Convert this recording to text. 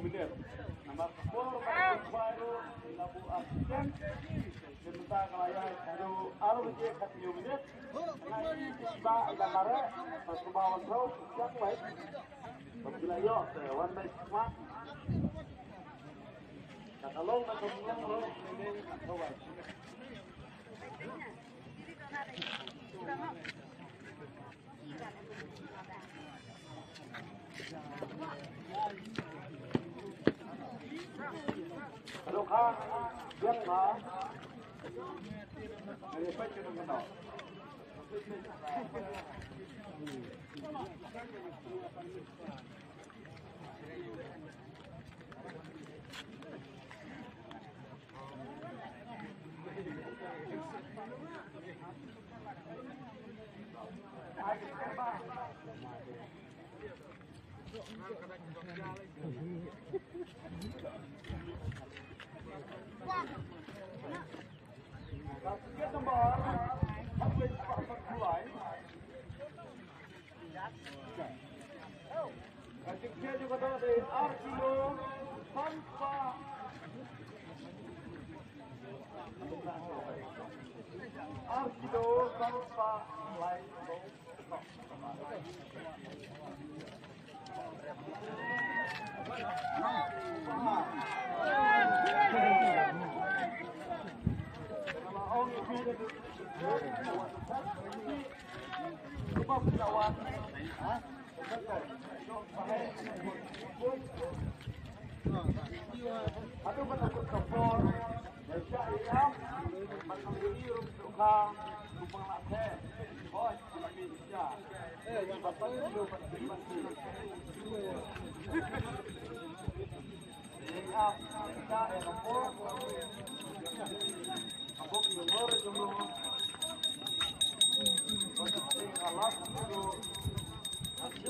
minit. Nama 10 baru labu asisten sebentar kelayan baru alu je 10 minit. Nanti tiba ila mare perkembangan terus yang baik. Bila yo one by semua. Kata long nak kemudian lo ini coba. Halo Kang, biar Kang. Ada apa yang kita tahu? Tiket nomor 14 tiket juga dari Arkido tanpa lain. Aduh kan aku kapor, saya iam, menunggu rumah lupang lakse, bos, lagi dia, bapak dulu pasti. Iam, kita kapor, aku keluar dulu, kalau kalah dulu. Ada